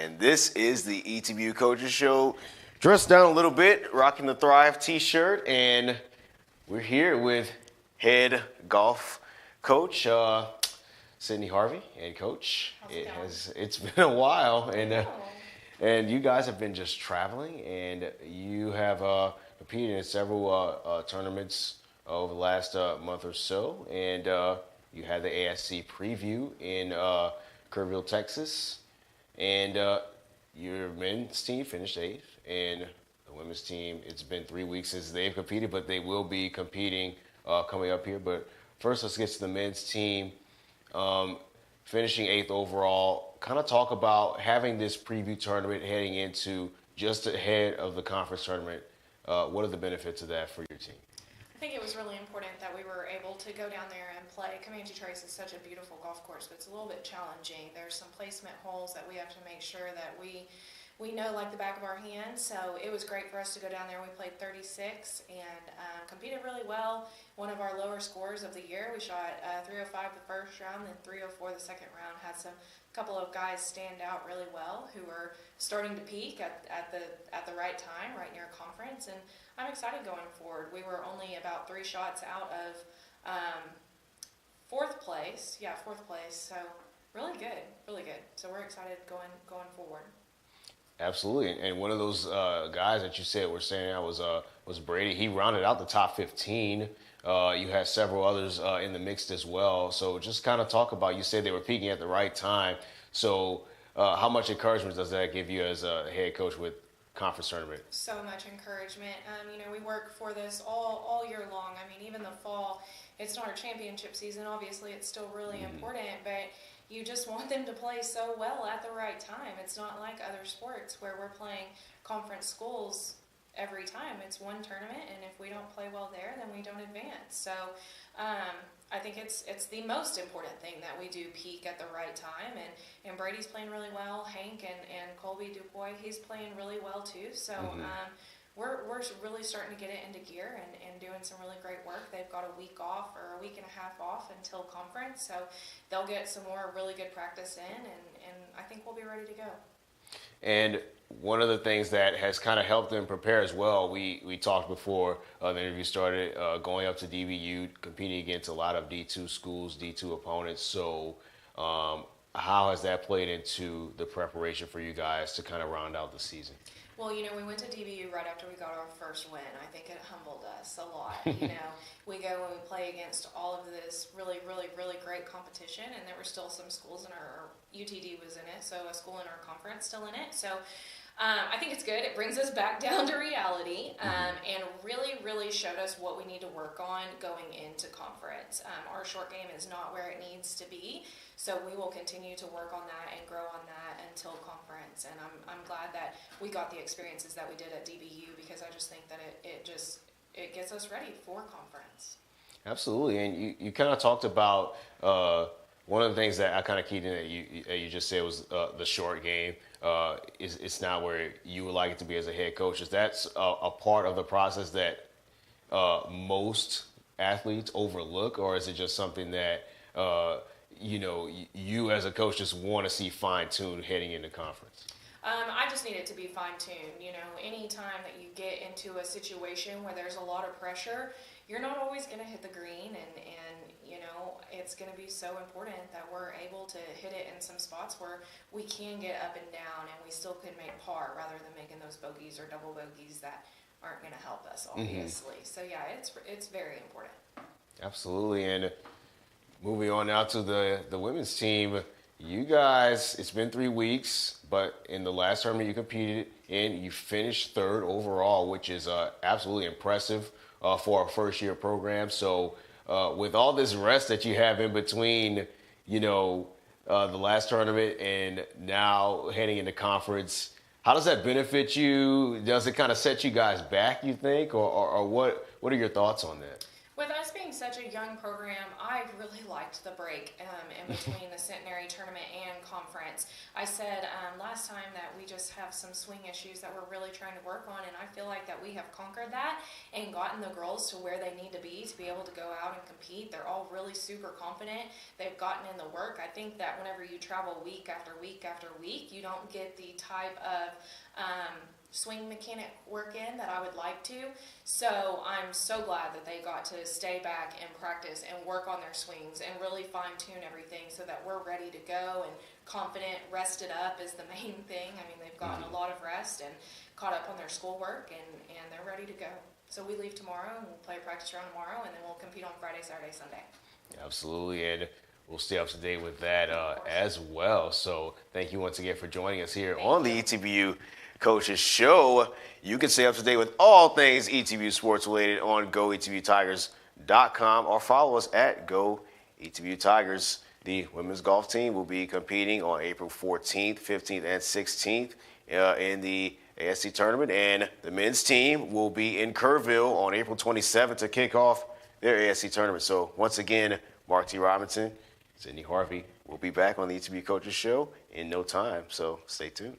and this is the ETBU Coaches Show. Dressed down a little bit, rocking the Thrive t-shirt, and we're here with head golf coach Sydney Harvey, head coach. It's been a while, and you guys have been just traveling, and you have competed in several tournaments over the last month or so, and you had the ASC preview in Kerrville, Texas, and your men's team finished 8th, and the women's team, it's been 3 weeks since they've competed, but they will be competing coming up here. But first, let's get to the men's team. Finishing 8th overall, kind of talk about having this preview tournament heading into just ahead of the conference tournament. What are the benefits of that for your team? I think it was really important that we were able to go down there and play. Comanche Trace is such a beautiful golf course, but it's a little bit challenging. There's some placement holes that we have to make sure that we know like the back of our hands. So it was great for us to go down there. We played 36 and competed really well. One of our lower scores of the year. We shot 305 the first round, then 304 the second round. Had some couple of guys stand out really well who were starting to peak at the right time, right near conference. And I'm excited going forward. We were only about 3 shots out of fourth place. Yeah, fourth place. So really good, really good. So we're excited going forward. Absolutely, and one of those guys that you said were standing out was Brady. He rounded out the top 15. You had several others in the mix as well. So just kind of talk about, you said they were peaking at the right time. So how much encouragement does that give you as a head coach with conference tournament? So much encouragement. We work for this all year long. I mean, even the fall, it's not our championship season. Obviously, it's still really important, but you just want them to play so well at the right time. It's not like other sports where we're playing conference schools every time. It's one tournament, and if we don't play well there, then we don't advance. So I think it's the most important thing that we do peak at the right time. And Brady's playing really well. Hank and Colby Dupois, he's playing really well too. So we're really starting to get it into gear and doing some really great work. They've got a week off or a week and a half off until conference. So they'll get some more really good practice in, and I think we'll be ready to go. And one of the things that has kind of helped them prepare as well, we talked before the interview started, going up to DBU, competing against a lot of D2 schools, D2 opponents. So how has that played into the preparation for you guys to kind of round out the season? Well, we went to DBU right after we got our first win. I think it humbled us a lot. We go and we play against all of this really, really, really great competition, and there were still some schools in our UTD was in it, so a school in our conference still in it. So I think it's good. It brings us back down to reality and really, really showed us what we need to work on going into conference. Our short game is not where it needs to be, so we will continue to work on that and grow on that until conference. And I'm glad that we got the experiences that we did at DBU, because I just think that it gets us ready for conference. Absolutely, and you kind of talked about one of the things that I kind of keyed in that you just said was the short game. It's not where you would like it to be as a head coach. Is that a part of the process that most athletes overlook, or is it just something that you as a coach just want to see fine-tuned heading into conference? I just need it to be fine-tuned. Any time that you get into a situation where there's a lot of pressure, you're not always going to hit the green, and it's going to be so important that we're able to hit it in some spots where we can get up and down, and we still can make par rather than making those bogeys or double bogeys that aren't going to help us, obviously. So yeah, it's very important. Absolutely. And moving on now to the women's team, you guys, it's been 3 weeks, but in the last tournament you competed in, you finished 3rd overall, which is absolutely impressive for a first-year program. So with all this rest that you have in between, the last tournament and now heading into conference, how does that benefit you? Does it kind of set you guys back, you think, or what are your thoughts on that? With us being such a young program, I really liked the break in between the centenary tournament and conference. I said last time that we just have some swing issues that we're really trying to work on, and I feel like that we have conquered that and gotten the girls to where they need to be able to go out and compete. They're all really super confident. They've gotten in the work. I think that whenever you travel week after week after week, you don't get the type of swing mechanic work in that I would like to. So I'm so glad that they got to stay back and practice and work on their swings and really fine tune everything so that we're ready to go and confident, rested up is the main thing. I mean, they've gotten a lot of rest and caught up on their schoolwork, and they're ready to go. So we leave tomorrow and we'll play a practice round tomorrow, and then we'll compete on Friday, Saturday, Sunday. Absolutely, and we'll stay up to date with that as well. So thank you once again for joining us here on the ETBU Coaches Show. You can stay up to date with all things ETBU sports related on GoETBUTigers.com or follow us at GoETBUTigers. The women's golf team will be competing on April 14th, 15th, and 16th in the ASC tournament, and the men's team will be in Kerrville on April 27th to kick off their ASC tournament. So once again, Mark T. Robinson, Sydney Harvey will be back on the ETBU Coaches Show in no time, so stay tuned.